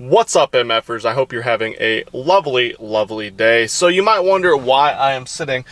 What's up, MFers? I hope you're having a lovely day. So you might wonder why I am sitting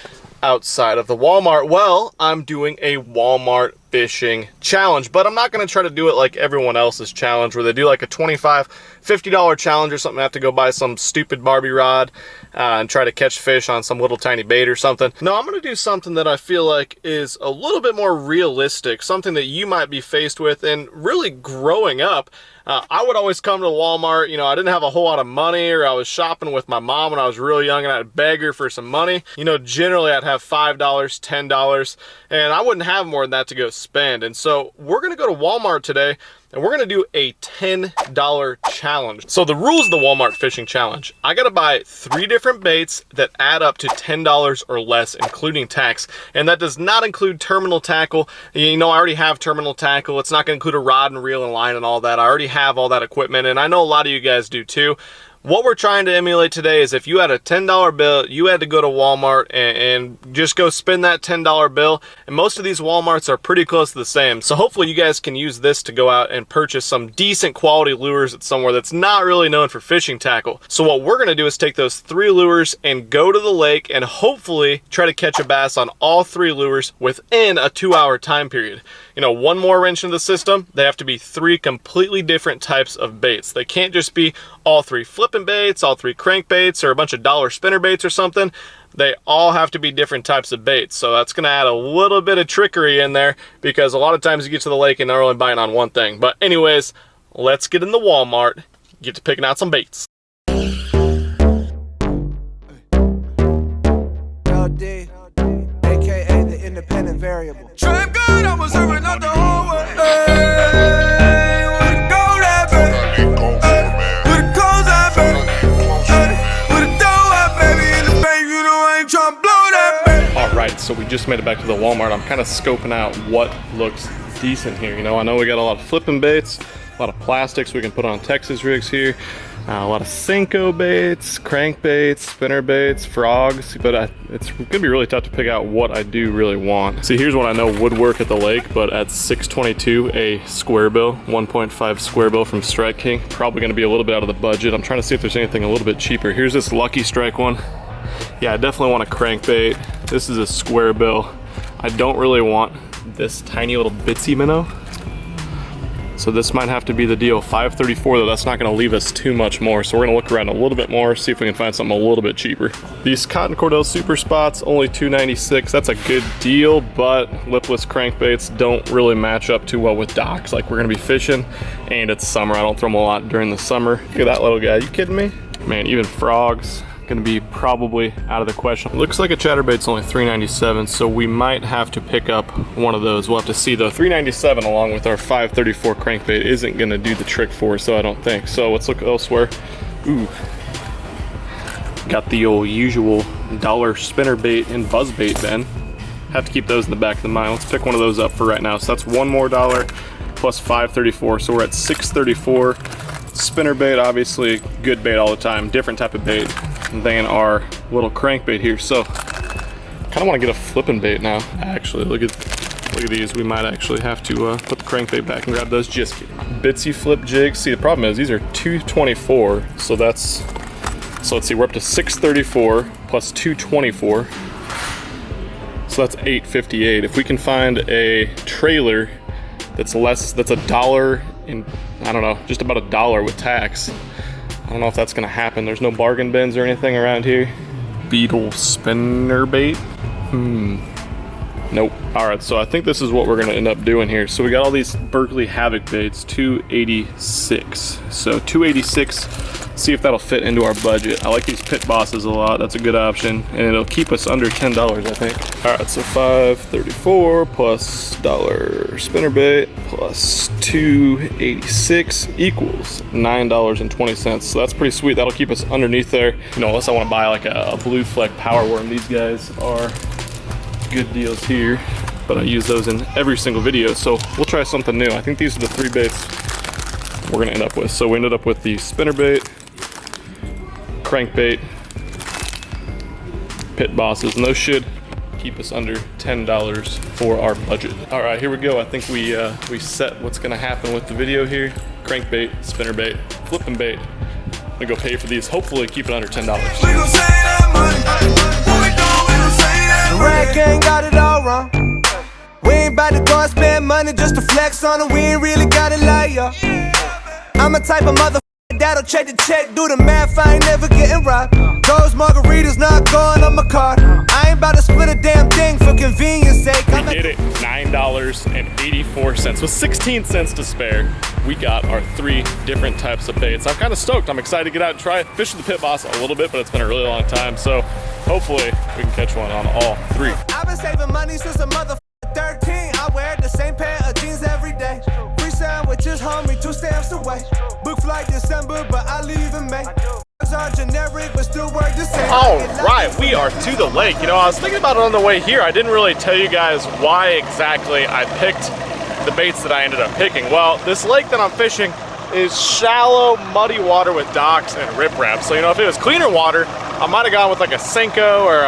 outside of the Walmart. Well, I'm doing a Walmart fishing challenge, but I'm not going to try to do it like everyone else's challenge where they do like a $25, $50 challenge or something. I have to go buy some stupid Barbie rod and try to catch fish on some little tiny bait or something. No, I'm going to do something that I feel like is a little bit more realistic, something that you might be faced with. And really growing up, I would always come to Walmart. You know, I didn't have a whole lot of money, or I was shopping with my mom when I was really young and I'd beg her for some money. You know, generally I'd have $5, $10, and I wouldn't have more than that to go spend. And so we're gonna go to Walmart today and we're gonna do a $10 challenge. So the rules of the Walmart fishing challenge: I gotta buy 3 different baits that add up to $10 or less, including tax. And that does not include terminal tackle. You know, I already have terminal tackle. It's not gonna include a rod and reel and line and all that. I already have all that equipment, and I know a lot of you guys do too. What we're trying to emulate today is if you had a $10 bill, you had to go to Walmart and just go spend that $10 bill. And most of these Walmarts are pretty close to the same. So hopefully you guys can use this to go out and purchase some decent quality lures at somewhere that's not really known for fishing tackle. So what we're gonna do is take those 3 lures and go to the lake and hopefully try to catch a bass on all 3 lures within a 2-hour time period. You know, one more wrench into the system, they have to be 3 completely different types of baits. They can't just be all 3 flipping baits, all 3 crankbaits, or a bunch of dollar spinner baits or something. They all have to be different types of baits. So that's gonna add a little bit of trickery in there, because a lot of times you get to the lake and they're only buying on one thing. But anyways, let's get in the Walmart, get to picking out some baits. LD, aka the independent variable. Trap good, I was serving up the whole way. Hey, where the gold at, baby? Where the coals at, baby? Where the dough at, baby? In the bank, you know I ain't tryna blow that, baby. Alright, so we just made it back to the Walmart. I'm kind of scoping out what looks decent here. You know, I know we got a lot of flipping baits, a lot of plastics we can put on Texas rigs here. A lot of Senko baits, crankbaits, spinner baits, frogs, but it's gonna be really tough to pick out what I do really want. See, here's what I know would work at the lake, but at $6.22 a square bill, 1.5 square bill from Strike King, probably gonna be a little bit out of the budget. I'm trying to see if there's anything a little bit cheaper. Here's this Lucky Strike one. Yeah, I definitely want a crankbait. This is a square bill. I don't really want this tiny little bitsy minnow. So this might have to be the deal. $5.34 though, that's not gonna leave us too much more. So we're gonna look around a little bit more, see if we can find something a little bit cheaper. These Cotton Cordell Super Spots, only $2.96. That's a good deal, but lipless crankbaits don't really match up too well with docks. Like, we're gonna be fishing and it's summer. I don't throw them a lot during the summer. Look at that little guy, you kidding me? Man, even frogs gonna be probably out of the question. Looks like a chatterbait's only $3.97, so we might have to pick up one of those. We'll have to see though. $3.97 along with our $5.34 crankbait isn't gonna do the trick for us, so I don't think. So let's look elsewhere. Ooh, got the old usual dollar spinnerbait and buzzbait then. Have to keep those in the back of the mind. Let's pick one of those up for right now. So that's one more dollar plus $5.34, so we're at $6.34. Spinnerbait, obviously good bait all the time, different type of bait than our little crankbait here. So kind of want to get a flipping bait now. Actually, look at these. We might actually have to put the crankbait back and grab those. Just kidding. Bitsy flip jigs. See, the problem is these are $2.24, so let's see, we're up to $6.34 plus $2.24, so that's $8.58. If we can find a trailer that's less, that's $1 in, I don't know, just about $1 with tax. I don't know if that's gonna happen. There's no bargain bins or anything around here. Beetle spinnerbait. Nope. All right, so I think this is what we're gonna end up doing here. So we got all these Berkeley Havoc baits, $2.86. So $2.86. See if that'll fit into our budget. I like these Pit Bosses a lot. That's a good option, and it'll keep us under $10, I think. All right, so $5.34 plus $1 spinnerbait plus $2.86 equals $9.20. So that's pretty sweet. That'll keep us underneath there. You know, unless I want to buy like a blue fleck power worm. These guys are good deals here, but I use those in every single video. So we'll try something new. I think these are the 3 baits we're gonna end up with. So we ended up with the spinnerbait, crankbait, Pit Bosses, and those should keep us under $10 for our budget. All right, here we go. I think we set what's gonna happen with the video here. Crankbait, spinnerbait, flipping bait. I'm gonna go pay for these, hopefully keep it under $10. We gon' save that money. What we doing, we gon' save that money. Rank ain't got it all wrong. We ain't bout to go and spend money just to flex on it. We ain't really got it like ya. I'm a type of motherfucker that'll check the check, do the math, I ain't never getting robbed. Those margaritas not going on my card. I ain't about to split a damn thing for convenience sake. We did it, $9.84. With 16 cents to spare, we got our 3 different types of baits. I'm kind of stoked. I'm excited to get out and try fish with the Pit Boss a little bit, but it's been a really long time, so hopefully we can catch one on all 3. I've been saving money since a motherfucker 13. I wear the same pair of jeans every day. Free sandwiches, homie, 2 stamps away. Book flight December, but I leave in May. Are generic, but still work the same. All right, we are to the lake. You know, I was thinking about it on the way here. I didn't really tell you guys why exactly I picked the baits that I ended up picking. Well, this lake that I'm fishing is shallow, muddy water with docks and riprap. So, you know, if it was cleaner water, I might have gone with like a Senko or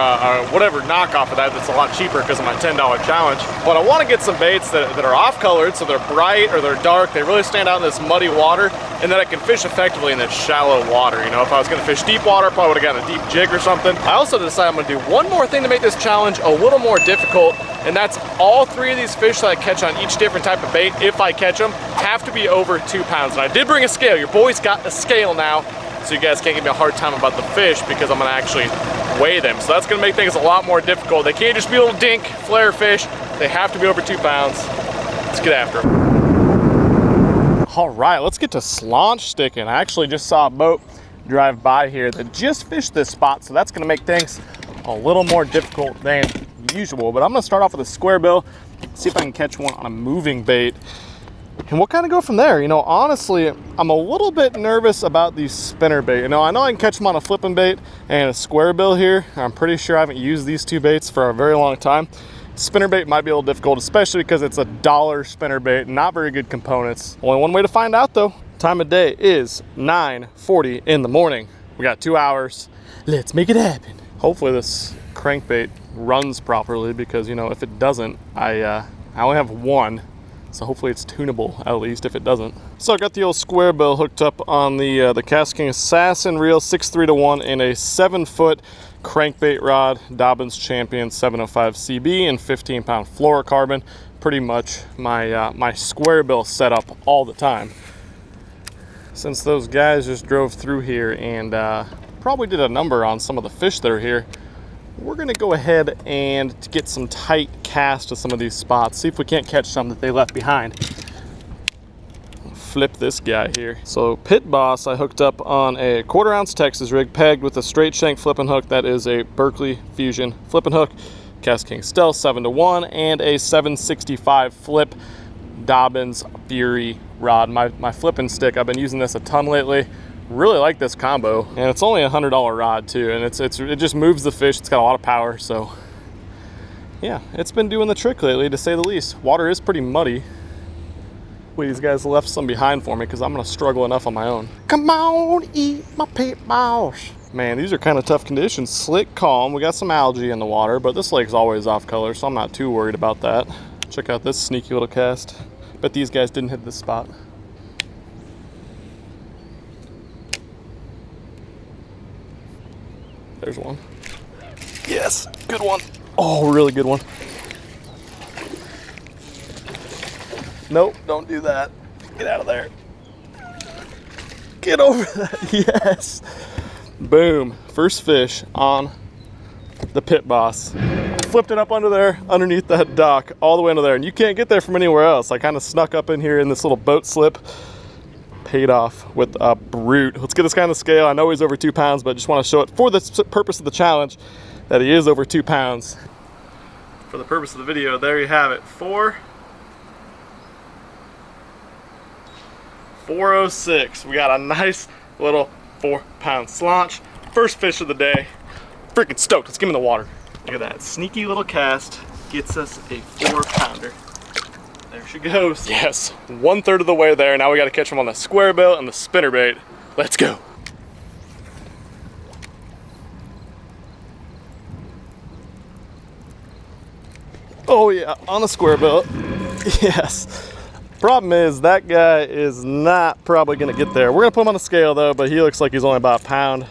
whatever knockoff of that that's a lot cheaper because of my $10 challenge. But I want to get some baits that are off-colored, so they're bright or they're dark. They really stand out in this muddy water, and that I can fish effectively in this shallow water. You know, if I was going to fish deep water, I probably would have gotten a deep jig or something. I also decided I'm going to do one more thing to make this challenge a little more difficult, and that's all 3 of these fish that I catch on each different type of bait, if I catch them, have to be over 2 pounds. And I did bring a scale. Your boy's got a scale now, so you guys can't give me a hard time about the fish because I'm gonna actually weigh them. So that's gonna make things a lot more difficult. They can't just be little dink, flare fish. They have to be over 2 pounds. Let's get after them. All right, let's get to slaunch sticking. I actually just saw a boat drive by here that just fished this spot, so that's gonna make things a little more difficult than usual. But I'm gonna start off with a square bill, see if I can catch one on a moving bait. And we'll kind of go from there. You know, honestly, I'm a little bit nervous about these spinnerbait. You know I can catch them on a flipping bait and a square bill here. I'm pretty sure I haven't used these 2 baits for a very long time. Spinnerbait might be a little difficult, especially because it's a $1 spinnerbait, not very good components. Only one way to find out though. Time of day is 9:40 in the morning. We got 2 hours. Let's make it happen. Hopefully this crankbait runs properly because, you know, if it doesn't, I only have 1. So hopefully it's tunable, at least, if it doesn't. So I got the old square bill hooked up on the Cast King Assassin reel, 6.3-1 in a 7-foot crankbait rod, Dobbins Champion 705 CB and 15-pound fluorocarbon. Pretty much my my square bill setup all the time. Since those guys just drove through here and probably did a number on some of the fish that are here, we're gonna go ahead and get some tight cast to some of these spots, see if we can't catch some that they left behind. Flip this guy here. So Pit Boss I hooked up on a 1/4 ounce Texas rig pegged with a straight shank flipping hook. That is a Berkeley Fusion flipping hook, Cast King Stealth 7-1, and a 765 flip Dobbins Fury rod. My flipping stick, I've been using this a ton lately. Really like this combo, and it's only a $100 rod too, and it just moves the fish. It's got a lot of power, so yeah, it's been doing the trick lately, to say the least. Water is pretty muddy. Wait, these guys left some behind for me because I'm gonna struggle enough on my own. Come on, eat my Pit Boss. Man, these are kind of tough conditions. Slick, calm. We got some algae in the water, but this lake's always off color, so I'm not too worried about that. Check out this sneaky little cast. Bet these guys didn't hit this spot. There's one. Yes, good one. Oh, really good one. Nope, don't do that. Get out of there. Get over that, yes. Boom, first fish on the Pit Boss. Flipped it up under there, underneath that dock, all the way under there. And you can't get there from anywhere else. I kind of snuck up in here in this little boat slip. Paid off with a brute. Let's get this guy on the scale. I know he's over 2 pounds, but I just want to show it for the purpose of the challenge that he is over 2 pounds. For the purpose of the video, there you have it. 406. We got a nice little 4-pound slaunch. First fish of the day. Freaking stoked. Let's get him in the water. Look at that. Sneaky little cast gets us a 4-pounder. There she goes. Yes, 1/3 of the way there. Now we got to catch them on the square bill and the spinnerbait. Let's go. Oh yeah, on a square bill. Yes. Problem is that guy is not probably gonna get there. We're gonna put him on the scale though, but he looks like he's only about 1.25 pounds,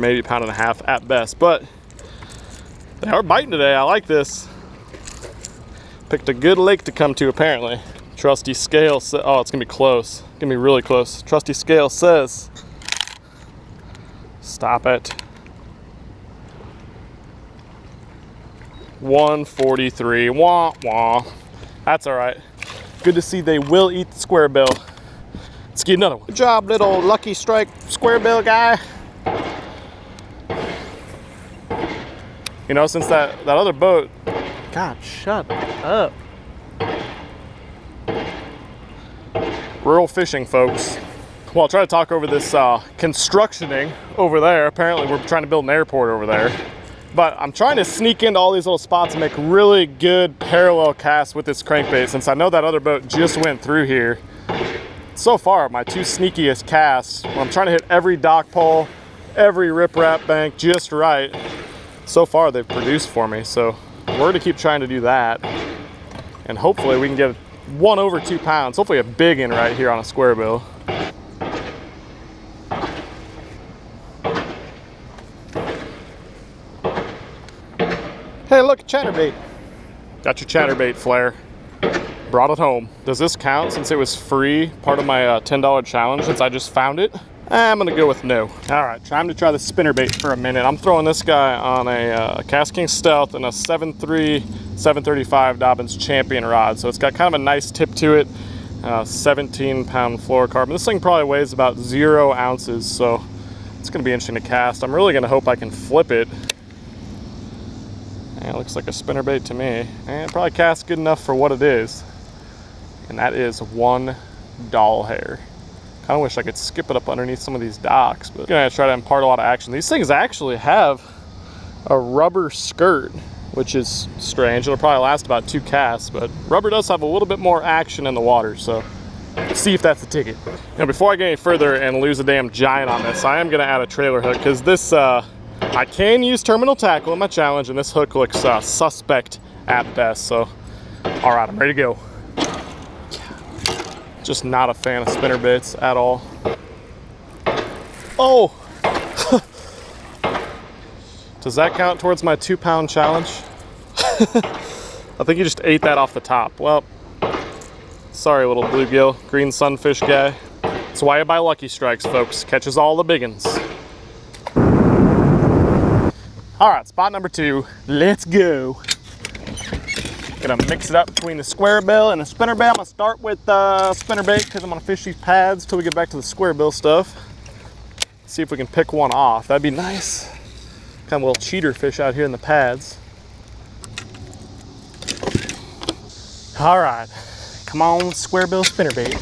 maybe 1.5 pounds at best. But they are biting today. I like this. Picked a good lake to come to apparently. Trusty scale oh, it's gonna be close. It's gonna be really close. Trusty scale says, stop it. 143. Wah wah. That's all right. Good to see they will eat the square bill. Let's get another one. Good job, little Lucky Strike square bill guy. You know, since that other boat. God, shut up. Rural fishing, folks. Well, I'll try to talk over this constructioning over there. Apparently, we're trying to build an airport over there. But I'm trying to sneak into all these little spots and make really good parallel casts with this crankbait, since I know that other boat just went through here. So far, my two sneakiest casts, where I'm trying to hit every dock pole, every riprap bank just right. So far, they've produced for me, so we're going to keep trying to do that. And hopefully we can get one over 2 pounds, hopefully a big one right here on a square bill. Hey, look, a chatterbait. Got your chatterbait flare. Brought it home. Does this count since it was free, part of my $10 challenge since I just found it? I'm gonna go with no. All right, time to try the spinnerbait for a minute. I'm throwing this guy on a Cast King Stealth and a 7.3, 735 Dobbins Champion rod. So it's got kind of a nice tip to it. 17-pound fluorocarbon. This thing probably weighs about 0 ounces, so it's gonna be interesting to cast. I'm really gonna hope I can flip it. Yeah, it looks like a spinnerbait to me. And it probably casts good enough for what it is. And that is 1 doll hair. Kind of wish I could skip it up underneath some of these docks, but I'm gonna try to impart a lot of action. These things actually have a rubber skirt, which is strange. It'll probably last about 2 casts, but rubber does have a little bit more action in the water, so let's see if that's the ticket. Now, before I get any further and lose a damn giant on this, I am gonna add a trailer hook, because this, I can use terminal tackle in my challenge, and this hook looks suspect at best, so all right, I'm ready to go. Just not a fan of spinnerbaits at all. Oh! Does that count towards my 2-pound challenge? I think you just ate that off the top. Well, sorry, little bluegill, green sunfish guy. That's why I buy Lucky Strikes, folks. Catches all the big ones. All right, spot number 2. Let's go. Gonna mix it up between the square bill and the spinnerbait. I'm gonna start with spinnerbait because I'm gonna fish these pads till we get back to the square bill stuff. See if we can pick one off. That'd be nice. Kind of a little cheater fish out here in the pads. All right, come on, square bill spinnerbait.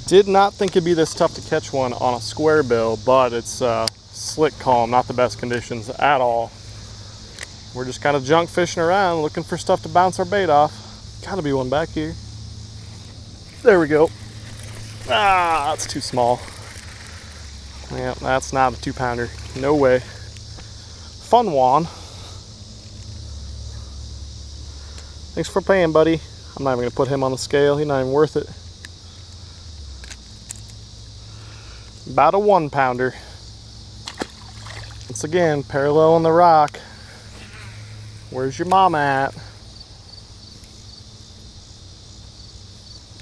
Did not think it'd be this tough to catch one on a square bill, but it's slick calm, not the best conditions at all. We're just kind of junk fishing around, looking for stuff to bounce our bait off. Gotta be one back here. There we go. Ah, that's too small. Yeah, that's not a 2-pounder. No way. Fun one. Thanks for paying, buddy. I'm not even gonna put him on the scale. He's not even worth it. About a 1-pounder. Once again, parallel on the rock. Where's your mama at?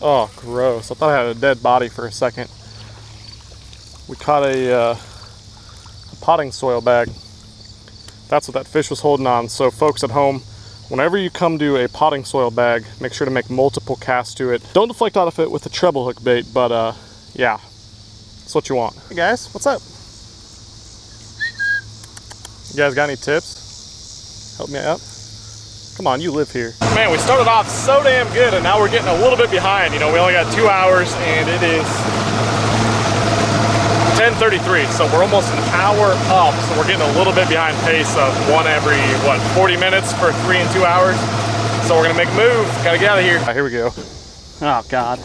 Oh, gross. I thought I had a dead body for a second. We caught a potting soil bag. That's what that fish was holding on. So folks at home, whenever you come to a potting soil bag, make sure to make multiple casts to it. Don't deflect out of it with a treble hook bait, but yeah, that's what you want. Hey guys, what's up? You guys got any tips? Help me out. Come on, you live here. Man, we started off so damn good and now we're getting a little bit behind. You know, we only got 2 hours and it is 10:33, so we're almost an hour up. So we're getting a little bit behind pace of one every, what, 40 minutes for 3 and 2 hours. So we're gonna make a move, gotta get out of here. All right, here we go. Oh God.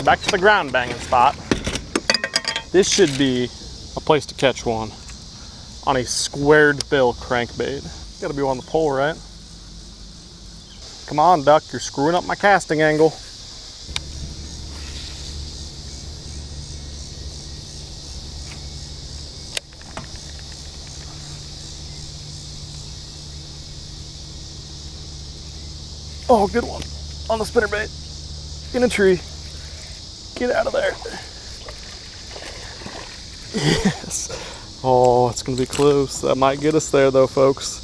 Back to the ground banging spot. This should be a place to catch one. on a squared bill crankbait. Gotta be on the pole, right? Come on, duck, you're screwing up my casting angle. Oh, good one on the spinnerbait. In a tree. Get out of there. Yes. Oh, it's gonna be close. That might get us there though, folks.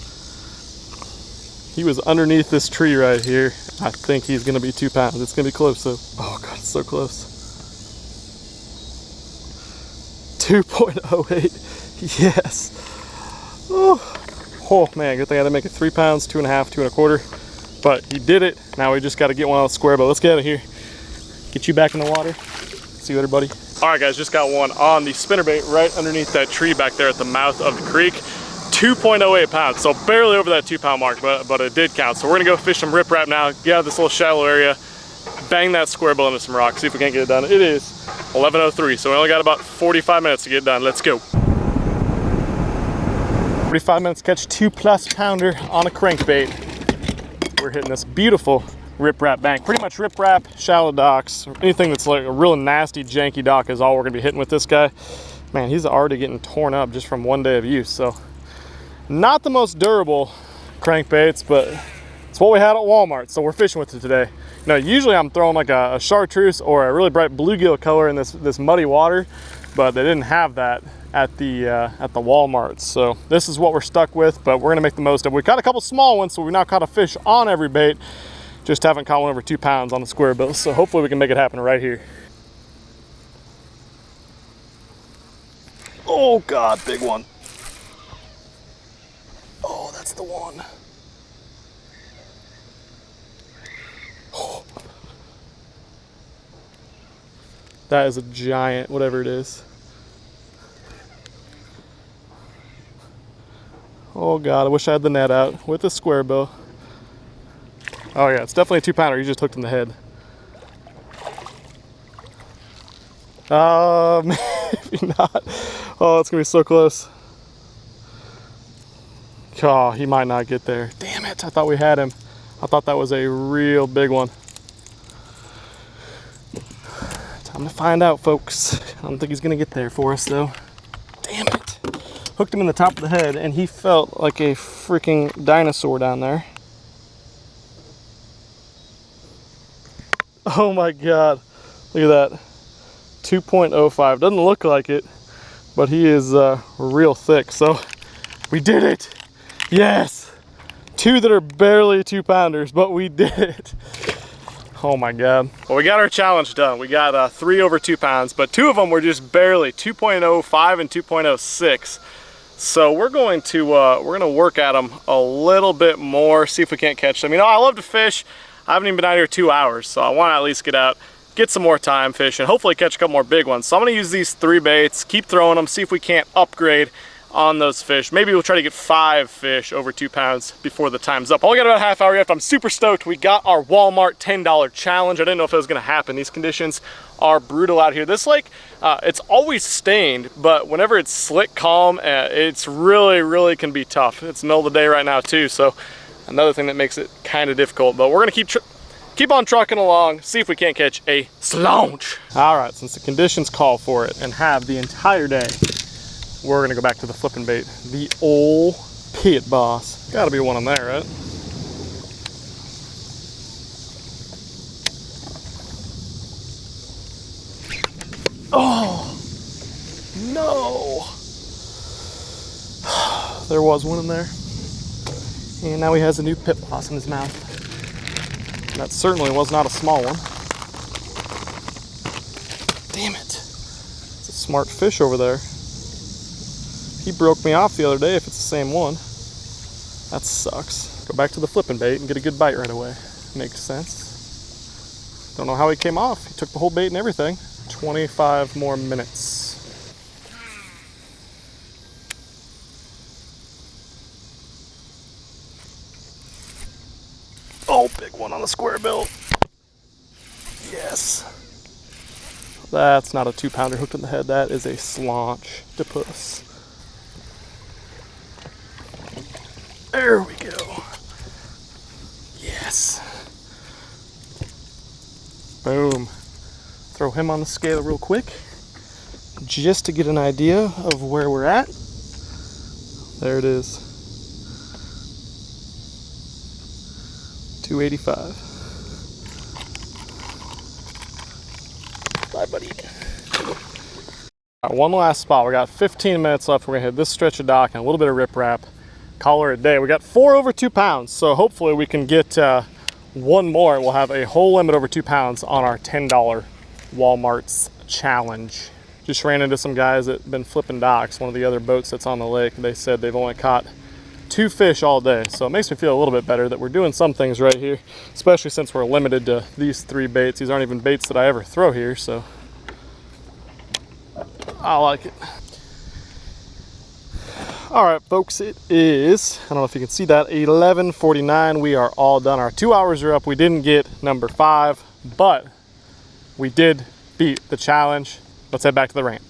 He was underneath this tree right here. I think he's gonna be 2 pounds. It's gonna be close though. Oh God, it's so close. 2.08. Yes. Oh man, good thing I didn't make it 3 pounds, 2.5, 2 1/4. But he did it. Now we just got to get one on the square boat. Let's get out of here. Get you back in the water. See you later, buddy. All right, guys, just got one on the spinnerbait right underneath that tree back there at the mouth of the creek. 2.08 pounds, so barely over that 2 pound mark, but it did count. So we're gonna go fish some riprap now, get out of this little shallow area, bang that square bill into some rocks, see if we can't get it done. It is 11:03, so we only got about 45 minutes to get it done. Let's go. 45 minutes to catch 2+ pounder on a crankbait. We're hitting this beautiful riprap bank. Pretty much riprap, shallow docks, anything that's like a real nasty, janky dock is all we're gonna be hitting with this guy. Man, he's already getting torn up just from one day of use. So not the most durable crankbaits, but it's what we had at Walmart. So we're fishing with it today. You know, usually I'm throwing like a chartreuse or a really bright bluegill color in this muddy water, but they didn't have that at the Walmart. So this is what we're stuck with, but we're gonna make the most of it. We caught a couple small ones, so we've now caught a fish on every bait. Just haven't caught one over 2 pounds on the square bill. So hopefully we can make it happen right here. Oh God, big one. Oh, that's the one. Oh. That is a giant, whatever it is. Oh God, I wish I had the net out with the square bill. Oh yeah, it's definitely a 2 pounder. You just hooked in the head. Maybe not. Oh, it's gonna be so close. Oh, he might not get there. Damn it, I thought we had him. I thought that was a real big one. Time to find out, folks. I don't think he's gonna get there for us though. Damn it. Hooked him in the top of the head and he felt like a freaking dinosaur down there. Oh my God, look at that. 2.05, doesn't look like it, but he is real thick. So we did it. Yes, 2 that are barely 2 pounders, but we did it. Oh my God. Well, we got our challenge done. We got 3 over 2 pounds, but 2 of them were just barely 2.05 and 2.06. So we're going to work at them a little bit more, see if we can't catch them. You know, I love to fish. I haven't even been out here 2 hours, so I want to at least get out, get some more time fishing, hopefully catch a couple more big ones. So I'm going to use these 3 baits, keep throwing them, see if we can't upgrade on those fish. Maybe we'll try to get 5 fish over 2 pounds before the time's up. Only got about a half hour left. I'm super stoked. We got our Walmart $10 challenge. I didn't know if it was going to happen. These conditions are brutal out here. This lake, it's always stained, but whenever it's slick, calm, it's really can be tough. It's the middle of the day right now too, so another thing that makes it kind of difficult. But we're gonna keep on trucking along, see if we can't catch a slaunch. All right, since the conditions call for it and have the entire day, we're gonna go back to the flipping bait, the old pit boss. Gotta be one on there, right? Oh no! There was one in there, and now he has a new pit boss in his mouth. That certainly was not a small one. Damn it! It's a smart fish over there. He broke me off the other day if it's the same one. That sucks. Go back to the flipping bait and get a good bite right away. Makes sense. Don't know how he came off. He took the whole bait and everything. 25 more minutes. Oh, big one on the square bill. Yes. That's not a 2 pounder hooked in the head. That is a slaunch to puss. There we go. Yes. Boom. Throw him on the scale real quick, just to get an idea of where we're at. There it is. 285. Bye, buddy. All right, one last spot. We got 15 minutes left. We're gonna hit this stretch of dock and a little bit of riprap. Call her a day. We got 4 over 2 pounds, so hopefully we can get one more and we'll have a whole limit over 2 pounds on our $10 Walmart's challenge. Just ran into some guys that have been flipping docks. One of the other boats that's on the lake, they said they've only caught 2 fish all day. So it makes me feel a little bit better that we're doing some things right here, especially since we're limited to these 3 baits. These aren't even baits that I ever throw here, so I like it. All right, folks, it is, I don't know if you can see that, 11:49. We are all done. Our 2 hours are up. We didn't get number 5, but we did beat the challenge. Let's head back to the ramp.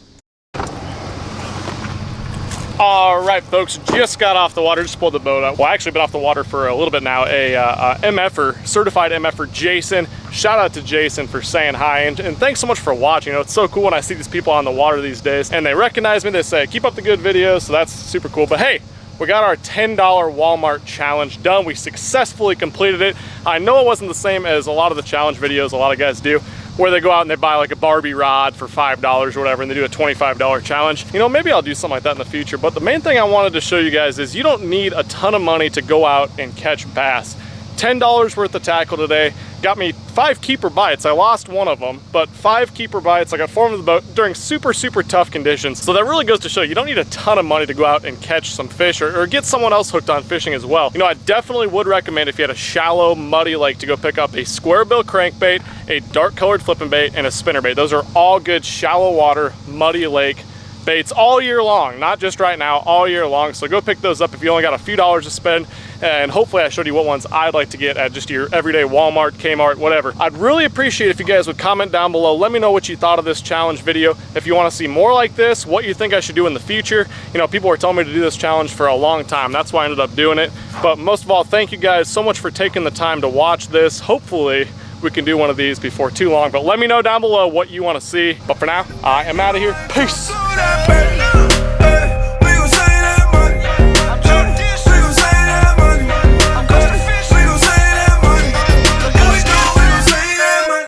All right, folks, just got off the water, just pulled the boat up. Well, I actually been off the water for a little bit now. A MFer, certified MFer, Jason. Shout out to Jason for saying hi, and thanks so much for watching. You know, it's so cool when I see these people on the water these days, and they recognize me, they say, keep up the good videos, so that's super cool. But hey, we got our $10 Walmart challenge done. We successfully completed it. I know it wasn't the same as a lot of the challenge videos a lot of guys do, where they go out and they buy like a Barbie rod for $5 or whatever, and they do a $25 challenge. You know, maybe I'll do something like that in the future, but the main thing I wanted to show you guys is you don't need a ton of money to go out and catch bass. $10 worth of tackle today got me 5 keeper bites. I lost one of them, but 5 keeper bites. I got 4 of the boat during super tough conditions. So that really goes to show you don't need a ton of money to go out and catch some fish or get someone else hooked on fishing as well. You know, I definitely would recommend, if you had a shallow, muddy lake, to go pick up a square bill crankbait, a dark colored flipping bait, and a spinnerbait. Those are all good shallow water, muddy lake baits all year long, not just right now, all year long. So go pick those up if you only got a few dollars to spend, and hopefully I showed you what ones I'd like to get at just your everyday Walmart, Kmart, whatever. I'd really appreciate if you guys would comment down below. Let me know what you thought of this challenge video. If you want to see more like this, what you think I should do in the future. You know, people were telling me to do this challenge for a long time. That's why I ended up doing it. But most of all, thank you guys so much for taking the time to watch this. Hopefully we can do one of these before too long, but let me know down below what you want to see. But for now, I am out of here. Peace.